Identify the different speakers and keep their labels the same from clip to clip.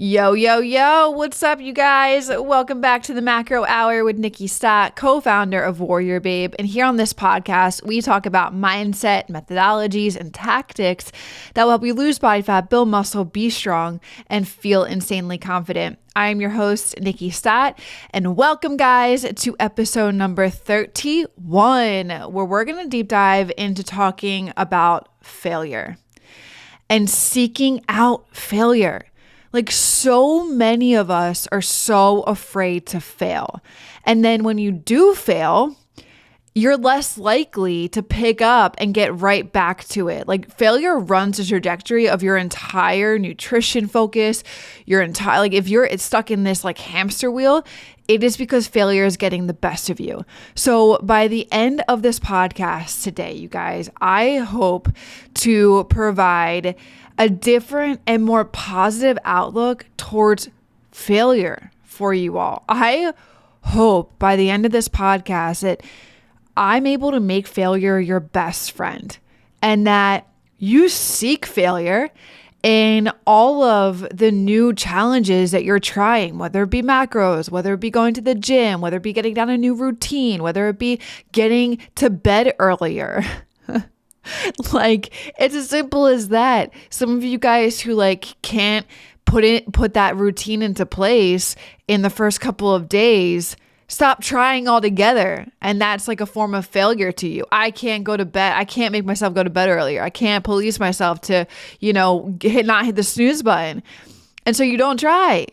Speaker 1: Yo, yo, yo, what's up, you guys? Welcome back to the Macro Hour with Nikkiey, co-founder of WarriorBabe. And here on this podcast, we talk about mindset, methodologies, and tactics that will help you lose body fat, build muscle, be strong, and feel insanely confident. I am your host, Nikkiey, and welcome, guys, to episode number 31, where we're going to deep dive into talking about failure and seeking out failure. Like, so many of us are so afraid to fail. And then when you do fail, you're less likely to pick up and get right back to it. Like, failure runs the trajectory of your entire nutrition focus, if you're stuck in this like hamster wheel, it is because failure is getting the best of you. So by the end of this podcast today, you guys, I hope to provide a different and more positive outlook towards failure for you all. I hope by the end of this podcast that I'm able to make failure your best friend, and that you seek failure in all of the new challenges that you're trying, whether it be macros, whether it be going to the gym, whether it be getting down a new routine, whether it be getting to bed earlier. Like, it's as simple as that. Some of you guys who can't put that routine into place in the first couple of days, stop trying altogether. And that's like a form of failure to you. I can't go to bed. I can't make myself go to bed earlier. I can't police myself to, not hit the snooze button. And so you don't try.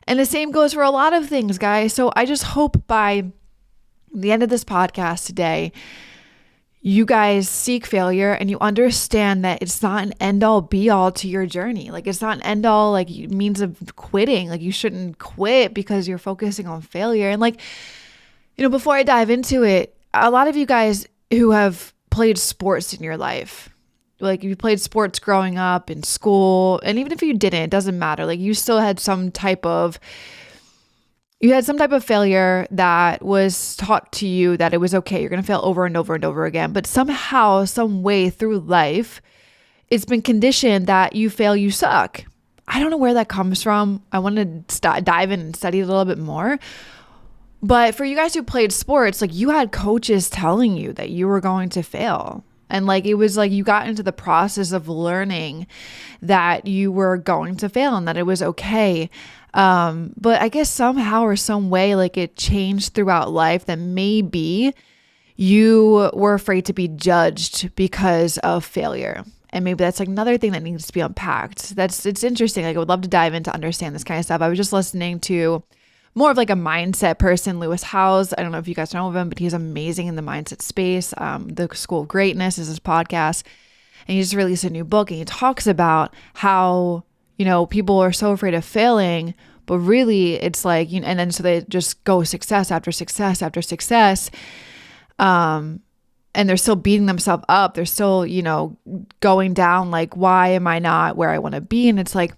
Speaker 1: And the same goes for a lot of things, guys. So I just hope by the end of this podcast today, you guys seek failure and you understand that it's not an end all be all to your journey. Like, it's not an end all means of quitting. Like, you shouldn't quit because you're focusing on failure. And before I dive into it, a lot of you guys who have played sports in your life, like you played sports growing up in school, and even if you didn't, it doesn't matter. Like, you still had some type of failure that was taught to you that it was okay. You're going to fail over and over and over again. But somehow, some way through life, it's been conditioned that you fail, you suck. I don't know where that comes from. I want to dive in and study it a little bit more. But for you guys who played sports, you had coaches telling you that you were going to fail. And it was you got into the process of learning that you were going to fail and that it was okay. But I guess somehow or some way, it changed throughout life that maybe you were afraid to be judged because of failure. And maybe that's another thing that needs to be unpacked. It's interesting. I would love to dive in to understand this kind of stuff. I was just listening to more of a mindset person, Lewis Howes. I don't know if you guys know of him, but he's amazing in the mindset space. The School of Greatness is his podcast. And he just released a new book, and he talks about how people are so afraid of failing, but really it's and then so they just go success after success after success. And they're still beating themselves up. They're still, going down, why am I not where I want to be? And it's a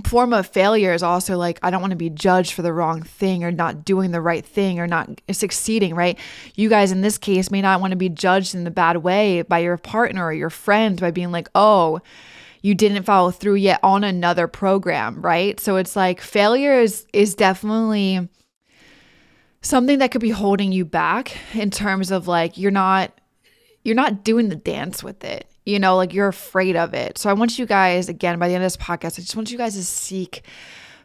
Speaker 1: form of failure is also I don't want to be judged for the wrong thing or not doing the right thing or not succeeding, right? You guys in this case may not want to be judged in the bad way by your partner or your friends by being oh, you didn't follow through yet on another program, right? So it's failure is definitely something that could be holding you back in terms of you're not doing the dance with it, you're afraid of it. So I want you guys, again, by the end of this podcast, I just want you guys to seek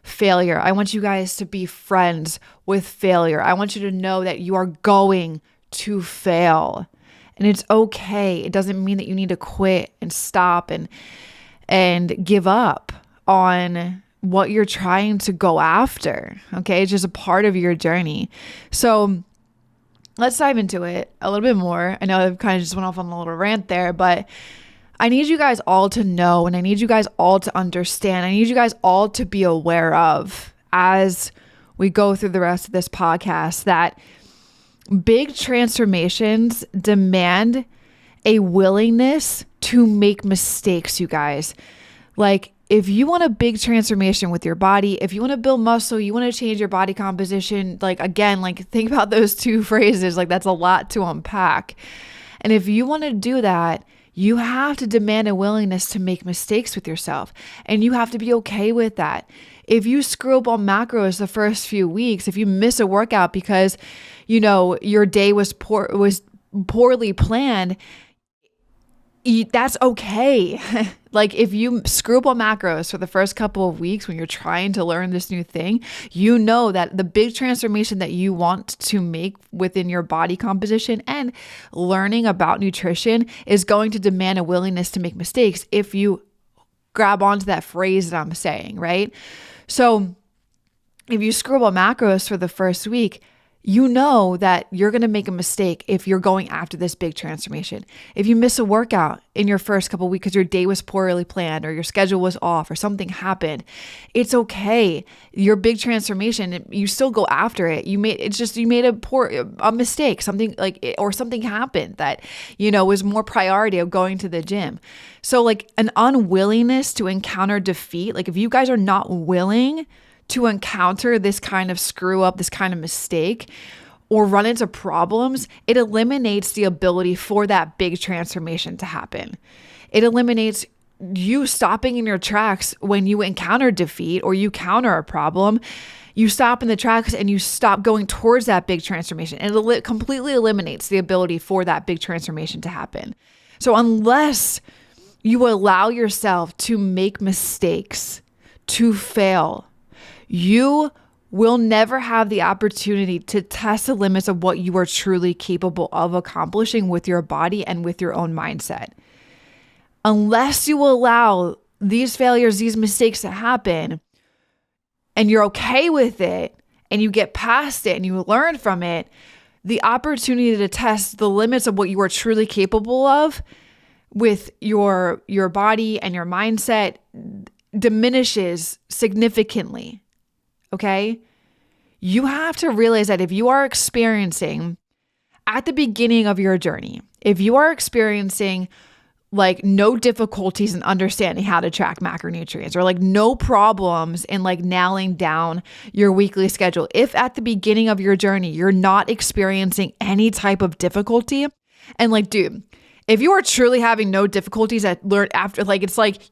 Speaker 1: failure. I want you guys to be friends with failure. I want you to know that you are going to fail and it's okay. It doesn't mean that you need to quit and stop and give up on what you're trying to go after. Okay. It's just a part of your journey. So let's dive into it a little bit more. I know I've kind of just went off on a little rant there, but I need you guys all to know, and I need you guys all to understand. I need you guys all to be aware of as we go through the rest of this podcast that big transformations demand a willingness to make mistakes, you guys. If you want a big transformation with your body, if you want to build muscle, you want to change your body composition, think about those two phrases. That's a lot to unpack. And if you want to do that, you have to demand a willingness to make mistakes with yourself. And you have to be okay with that. If you screw up on macros the first few weeks, if you miss a workout because, your day was poorly planned, that's okay. Like if you screw up on macros for the first couple of weeks when you're trying to learn this new thing, you know that the big transformation that you want to make within your body composition and learning about nutrition is going to demand a willingness to make mistakes if you grab onto that phrase that I'm saying, right? So if you screw up on macros for the first week, you know that you're going to make a mistake if you're going after this big transformation. If you miss a workout in your first couple of weeks because your day was poorly planned or your schedule was off or something happened, it's okay. Your big transformation, you still go after it. You made a mistake, something happened that, was more priority of going to the gym. So like an unwillingness to encounter defeat, like if you guys are not willing to encounter this kind of screw up, this kind of mistake, or run into problems, it eliminates the ability for that big transformation to happen. It eliminates you stopping in your tracks when you encounter defeat or you counter a problem. You stop in the tracks and you stop going towards that big transformation. And it completely eliminates the ability for that big transformation to happen. So unless you allow yourself to make mistakes, to fail, you will never have the opportunity to test the limits of what you are truly capable of accomplishing with your body and with your own mindset. Unless you allow these failures, these mistakes to happen, and you're okay with it, and you get past it and you learn from it, the opportunity to test the limits of what you are truly capable of with your body and your mindset diminishes significantly. Okay? You have to realize that if you are experiencing at the beginning of your journey, if you are experiencing like no difficulties in understanding how to track macronutrients or like no problems in like nailing down your weekly schedule, if at the beginning of your journey, you're not experiencing any type of difficulty, and like, dude, if you are truly having no difficulties at learn after, like, it's like,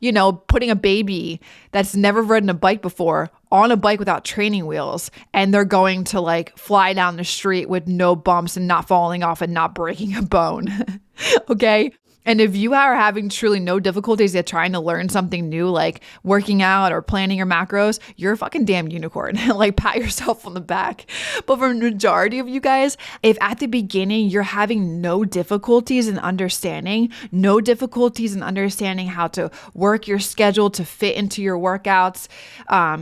Speaker 1: putting a baby that's never ridden a bike before on a bike without training wheels, and they're going to like fly down the street with no bumps and not falling off and not breaking a bone. Okay. And if you are having truly no difficulties at trying to learn something new, like working out or planning your macros, you're a fucking damn unicorn. Like pat yourself on the back. But for the majority of you guys, if at the beginning you're having no difficulties in understanding how to work your schedule to fit into your workouts,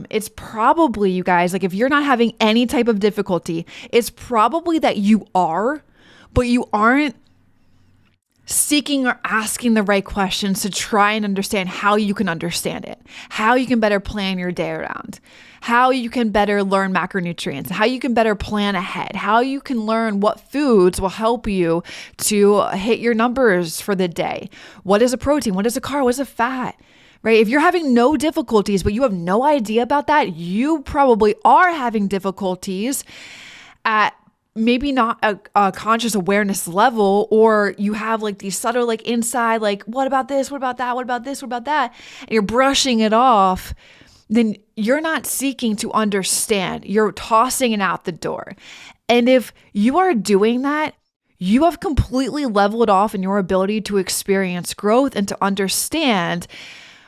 Speaker 1: it's probably, you guys, like if you're not having any type of difficulty, it's probably that you are, but you aren't seeking or asking the right questions to try and understand how you can understand it, how you can better plan your day around, how you can better learn macronutrients, how you can better plan ahead, how you can learn what foods will help you to hit your numbers for the day. What is a protein? What is a carb? What is a fat? Right? If you're having no difficulties, but you have no idea about that, you probably are having difficulties at maybe not a conscious awareness level, or you have like these subtle like inside, like, what about this? What about that? What about this? What about that? And you're brushing it off. Then you're not seeking to understand. You're tossing it out the door. And if you are doing that, you have completely leveled off in your ability to experience growth and to understand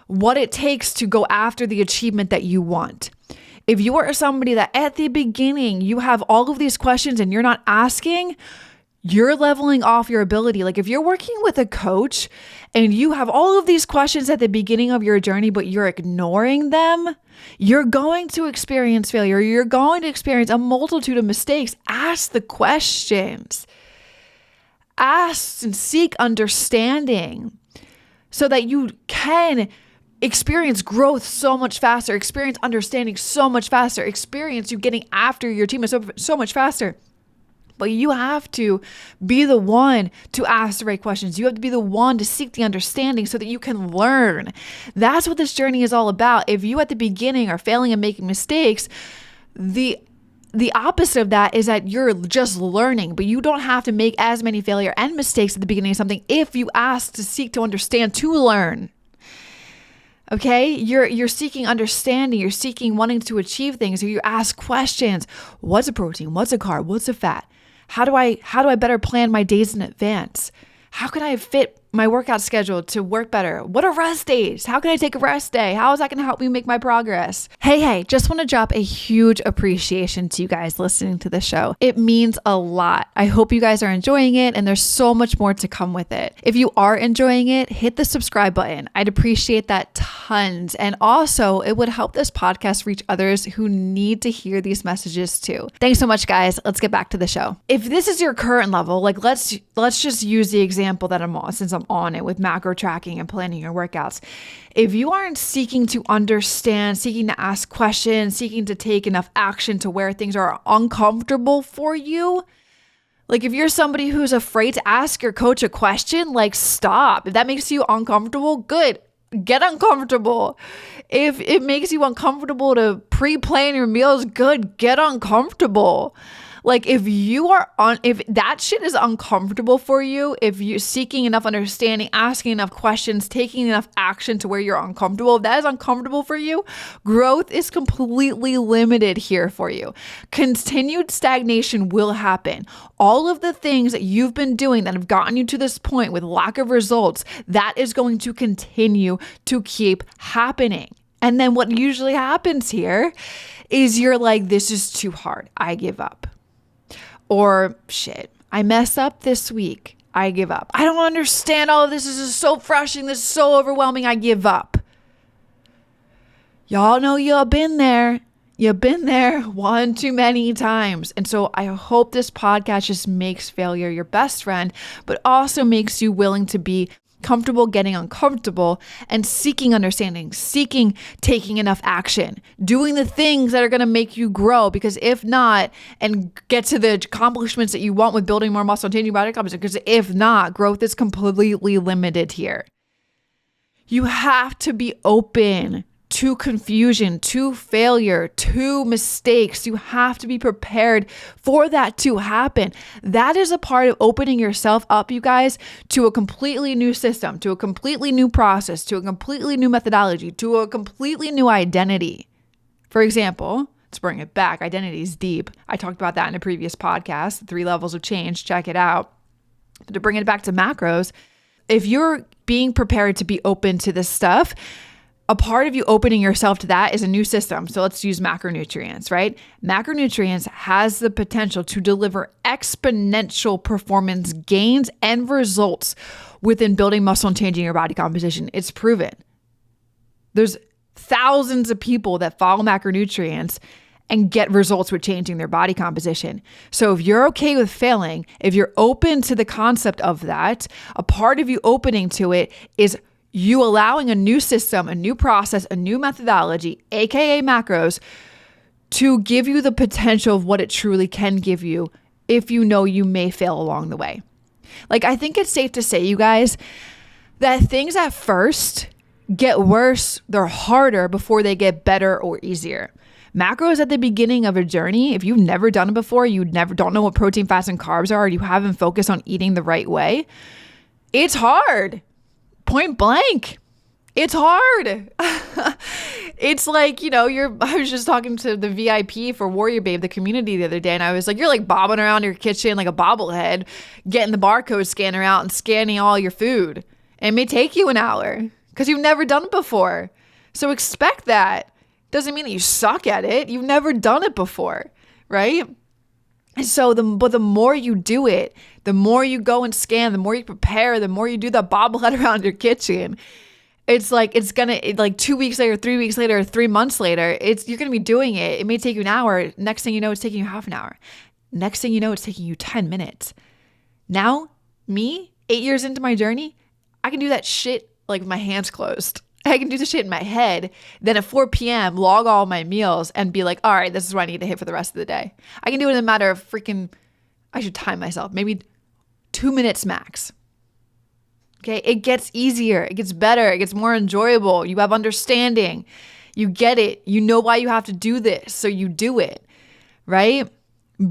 Speaker 1: what it takes to go after the achievement that you want. If you are somebody that at the beginning, you have all of these questions and you're not asking, you're leveling off your ability. Like if you're working with a coach and you have all of these questions at the beginning of your journey, but you're ignoring them, you're going to experience failure. You're going to experience a multitude of mistakes. Ask the questions. Ask and seek understanding so that you can experience growth so much faster, experience understanding so much faster, experience you getting after your team so much faster. But you have to be the one to ask the right questions. You have to be the one to seek the understanding so that you can learn. That's what this journey is all about. If you at the beginning are failing and making mistakes, the opposite of that is that you're just learning, but you don't have to make as many failure and mistakes at the beginning of something if you ask to seek to understand, to learn. Okay, you're seeking understanding, you're seeking wanting to achieve things, or you ask questions. What's a protein? What's a carb? What's a fat? How do I better plan my days in advance? How can I fit my workout schedule to work better? What are rest days? How can I take a rest day? How is that going to help me make my progress? Hey, just want to drop a huge appreciation to you guys listening to the show. It means a lot. I hope you guys are enjoying it, and there's so much more to come with it. If you are enjoying it, hit the subscribe button. I'd appreciate that tons. And also, it would help this podcast reach others who need to hear these messages too. Thanks so much, guys. Let's get back to the show. If this is your current level, like let's just use the example that I'm on, since I'm on it with macro tracking and planning your workouts. If you aren't seeking to understand, seeking to ask questions, seeking to take enough action to where things are uncomfortable for you, like if you're somebody who's afraid to ask your coach a question, like stop. If that makes you uncomfortable, good. Get uncomfortable. If it makes you uncomfortable to pre-plan your meals, good. Get uncomfortable. Like if that shit is uncomfortable for you, if you're seeking enough understanding, asking enough questions, taking enough action to where you're uncomfortable, if that is uncomfortable for you, growth is completely limited here for you. Continued stagnation will happen. All of the things that you've been doing that have gotten you to this point with lack of results, that is going to continue to keep happening. And then what usually happens here is you're like, this is too hard. I give up. Or shit, I mess up this week. I give up. I don't understand all of this. This is so frustrating. This is so overwhelming. I give up. Y'all know you've been there. You've been there one too many times. And so I hope this podcast just makes failure your best friend, but also makes you willing to be comfortable getting uncomfortable and seeking understanding, seeking taking enough action, doing the things that are going to make you grow. Because if not, and get to the accomplishments that you want with building more muscle and changing your body composition, because if not, growth is completely limited here. You have to be open to confusion, to failure, to mistakes. You have to be prepared for that to happen. That is a part of opening yourself up, you guys, to a completely new system, to a completely new process, to a completely new methodology, to a completely new identity. For example, let's bring it back. Identity is deep. I talked about that in a previous podcast, 3 levels of change. Check it out. But to bring it back to macros, if you're being prepared to be open to this stuff, a part of you opening yourself to that is a new system. So let's use macronutrients, right? Macronutrients has the potential to deliver exponential performance gains and results within building muscle and changing your body composition. It's proven. There's thousands of people that follow macronutrients and get results with changing their body composition. So if you're okay with failing, if you're open to the concept of that, a part of you opening to it is you allowing a new system, a new process, a new methodology, aka macros, to give you the potential of what it truly can give you if you know you may fail along the way. Like, I think it's safe to say, you guys, that things at first get worse, they're harder before they get better or easier. Macros at the beginning of a journey, if you've never done it before, don't know what protein, fats, and carbs are, or you haven't focused on eating the right way, it's hard. Point blank. It's hard. It's like, I was just talking to the VIP for WarriorBabe, the community, the other day, and I was like, you're like bobbing around your kitchen like a bobblehead, getting the barcode scanner out and scanning all your food. And it may take you an hour because you've never done it before. So expect that. Doesn't mean that you suck at it. You've never done it before, right? And so but the more you do it, the more you go and scan, the more you prepare, the more you do the bobblehead around your kitchen, it's like 2 weeks later, 3 weeks later, 3 months later, you're going to be doing it. It may take you an hour. Next thing you know, it's taking you half an hour. Next thing you know, it's taking you 10 minutes. Now, me, 8 years into my journey, I can do that shit like with my hands closed. I can do the shit in my head. Then at 4 p.m., log all my meals and be like, all right, this is what I need to hit for the rest of the day. I can do it in a matter of I should time myself, maybe 2 minutes max. Okay, it gets easier, it gets better, it gets more enjoyable. You have understanding, you get it, you know why you have to do this, so you do it, right?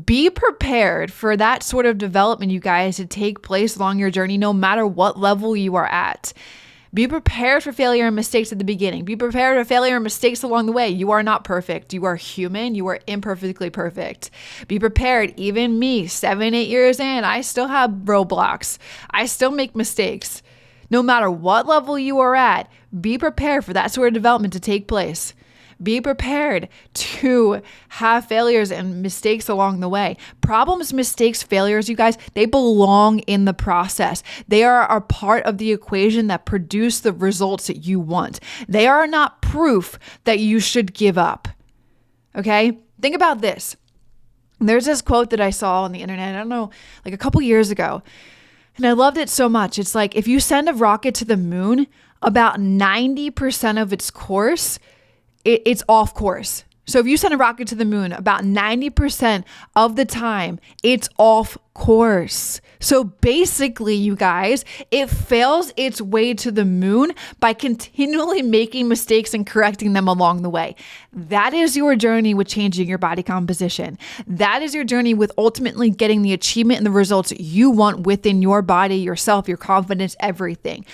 Speaker 1: Be prepared for that sort of development, you guys, to take place along your journey, no matter what level you are at. Be prepared for failure and mistakes at the beginning. Be prepared for failure and mistakes along the way. You are not perfect. You are human. You are imperfectly perfect. Be prepared. Even me, 7, 8 years in, I still have roadblocks. I still make mistakes. No matter what level you are at, be prepared for that sort of development to take place. Be prepared to have failures and mistakes along the way. Problems, mistakes, failures, you guys, they belong in the process. They are a part of the equation that produce the results that you want. They are not proof that you should give up. Okay? Think about this. There's this quote that I saw on the internet, I don't know, like a couple years ago, and I loved it so much. It's like, if you send a rocket to the moon, about 90% of its course, it's off course. So if you send a rocket to the moon, about 90% of the time, it's off course. So basically, you guys, it fails its way to the moon by continually making mistakes and correcting them along the way. That is your journey with changing your body composition. That is your journey with ultimately getting the achievement and the results you want within your body, yourself, your confidence, everything.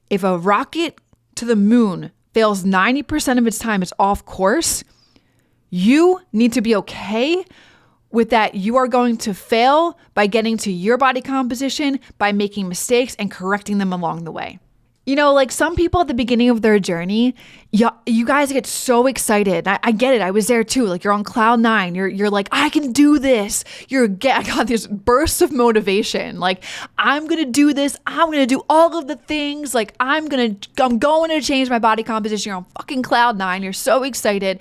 Speaker 1: If a rocket to the moon fails 90% of its time, it's off course, you need to be okay with that. You are going to fail by getting to your body composition, by making mistakes and correcting them along the way. You know, like some people at the beginning of their journey, you guys get so excited. I get it. I was there too. Like you're on cloud 9. You're like, I can do this. I got this burst of motivation. Like I'm going to do this. I'm going to do all of the things. Like I'm going to change my body composition. You're on fucking cloud 9. You're so excited.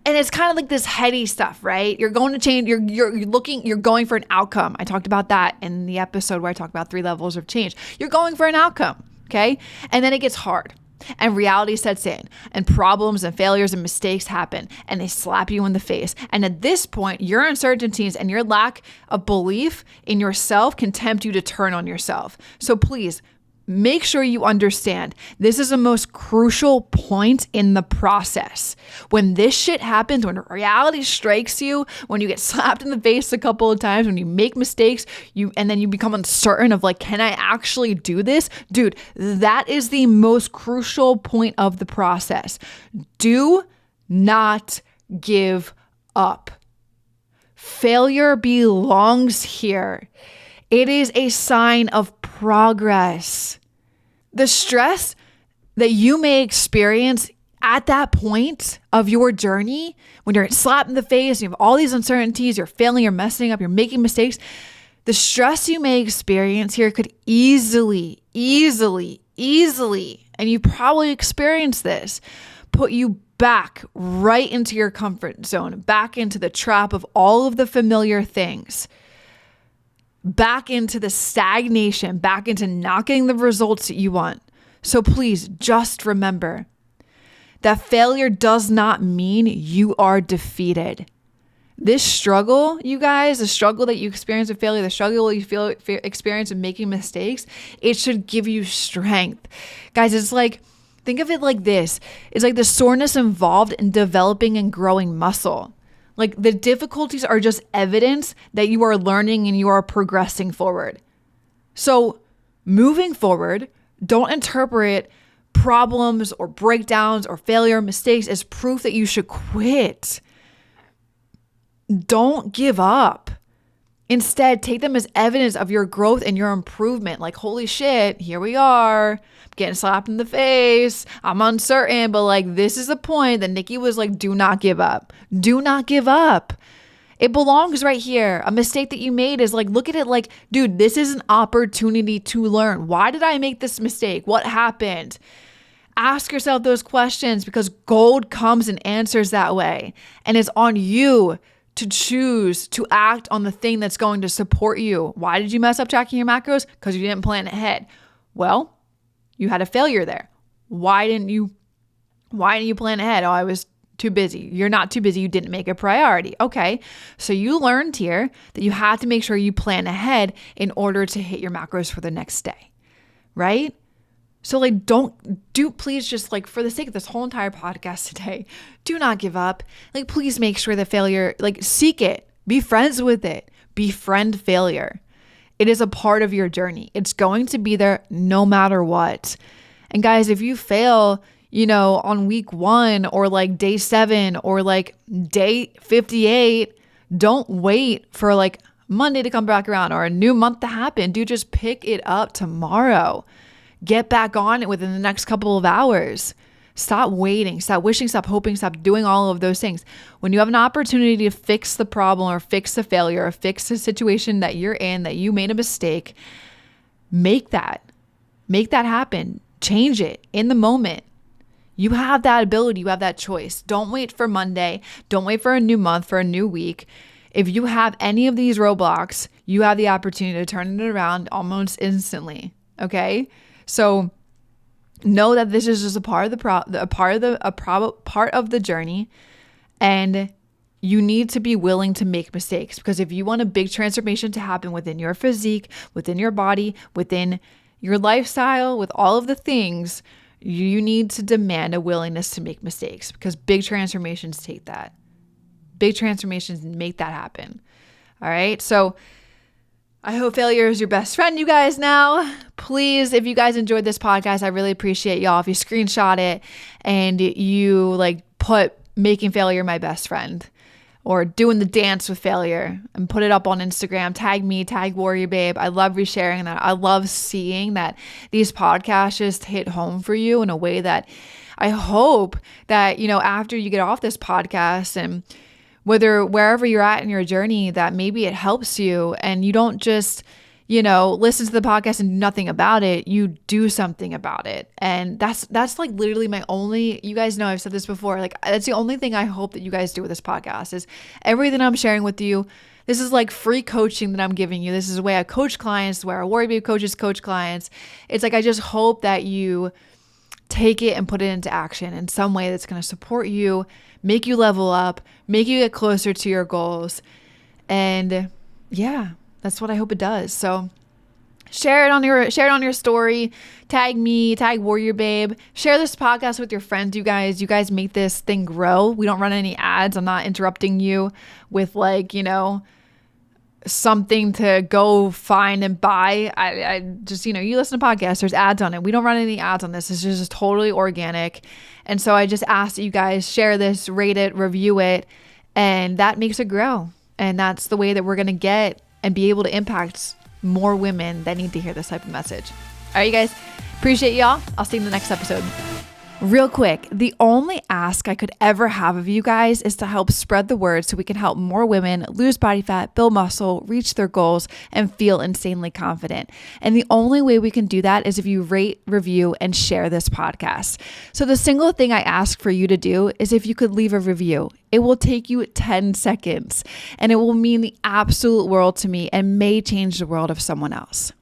Speaker 1: And it's kind of like this heady stuff, right? You're going to change. You're going for an outcome. I talked about that in the episode where I talked about 3 levels of change. You're going for an outcome. Okay. And then it gets hard and reality sets in and problems and failures and mistakes happen and they slap you in the face. And at this point, your uncertainties and your lack of belief in yourself can tempt you to turn on yourself. So please make sure you understand this is the most crucial point in the process. When this shit happens, when reality strikes you, when you get slapped in the face a couple of times, when you make mistakes, and then you become uncertain of like, can I actually do this? Dude, that is the most crucial point of the process. Do not give up. Failure belongs here. It is a sign of progress. The stress that you may experience at that point of your journey, when you're slapped in the face, you have all these uncertainties, you're failing, you're messing up, you're making mistakes, the stress you may experience here could easily, and you probably experienced this, put you back right into your comfort zone, back into the trap of all of the familiar things. Back into the stagnation, back into not getting the results that you want. So please just remember that failure does not mean you are defeated. This struggle, you guys, the struggle that you experience with failure, the struggle you experience with making mistakes, it should give you strength. Guys, it's like, think of it like this. It's like the soreness involved in developing and growing muscle. Like the difficulties are just evidence that you are learning and you are progressing forward. So moving forward, don't interpret problems or breakdowns or failure, mistakes as proof that you should quit. Don't give up. Instead, take them as evidence of your growth and your improvement. Like, holy shit, here we are. I'm getting slapped in the face. I'm uncertain, but like, this is the point that Nikkiey was like, do not give up. Do not give up. It belongs right here. A mistake that you made is like, look at it like, dude, this is an opportunity to learn. Why did I make this mistake? What happened? Ask yourself those questions because gold comes and answers that way. And it's on you to choose to act on the thing that's going to support you. Why did you mess up tracking your macros? Because you didn't plan ahead. Well, you had a failure there. Why didn't you plan ahead? Oh, I was too busy. You're not too busy. You didn't make a priority. Okay. So you learned here that you have to make sure you plan ahead in order to hit your macros for the next day. Right? So like, please just like, for the sake of this whole entire podcast today, do not give up. Like, please make sure that failure, like seek it, be friends with it, befriend failure. It is a part of your journey. It's going to be there no matter what. And guys, if you fail, on week 1 or like day 7 or like day 58, don't wait for like Monday to come back around or a new month to happen. Dude, just pick it up tomorrow. Get back on it within the next couple of hours. Stop waiting, stop wishing, stop hoping, stop doing all of those things. When you have an opportunity to fix the problem or fix the failure or fix the situation that you're in, that you made a mistake, make that happen. Change it in the moment. You have that ability. You have that choice. Don't wait for Monday. Don't wait for a new month, for a new week. If you have any of these roadblocks, you have the opportunity to turn it around almost instantly. Okay? So know that this is just a part of the journey, and you need to be willing to make mistakes, because if you want a big transformation to happen within your physique, within your body, within your lifestyle, with all of the things, you need to demand a willingness to make mistakes, because big transformations take that. Big transformations make that happen. All right. So I hope failure is your best friend, you guys. Now, please, if you guys enjoyed this podcast, I really appreciate y'all. If you screenshot it and you like put making failure my best friend, or doing the dance with failure, and put it up on Instagram, tag me, tag WarriorBabe. I love resharing that. I love seeing that these podcasts just hit home for you in a way that I hope that, after you get off this podcast, and wherever you're at in your journey, that maybe it helps you, and you don't just, listen to the podcast and do nothing about it. You do something about it. And that's like literally my only, you guys know I've said this before, like that's the only thing I hope that you guys do with this podcast, is everything I'm sharing with you. This is like free coaching that I'm giving you. This is the way I coach clients, where our WarriorBabe coaches coach clients. It's like, I just hope that you take it and put it into action in some way that's going to support you, make you level up, make you get closer to your goals. And yeah, that's what I hope it does. So share it on your story, tag me, tag WarriorBabe, share this podcast with your friends. You guys make this thing grow. We don't run any ads. I'm not interrupting you with like, something to go find and buy. I just, you listen to podcasts, there's ads on it. We don't run any ads on this. This is just totally organic. And so I just ask that you guys share this, rate it, review it, and that makes it grow. And that's the way that we're going to get and be able to impact more women that need to hear this type of message. All right, you guys, appreciate y'all. I'll see you in the next episode. Real quick, the only ask I could ever have of you guys is to help spread the word so we can help more women lose body fat, build muscle, reach their goals, and feel insanely confident. And the only way we can do that is if you rate, review, and share this podcast. So the single thing I ask for you to do is if you could leave a review. It will take you 10 seconds, and it will mean the absolute world to me and may change the world of someone else.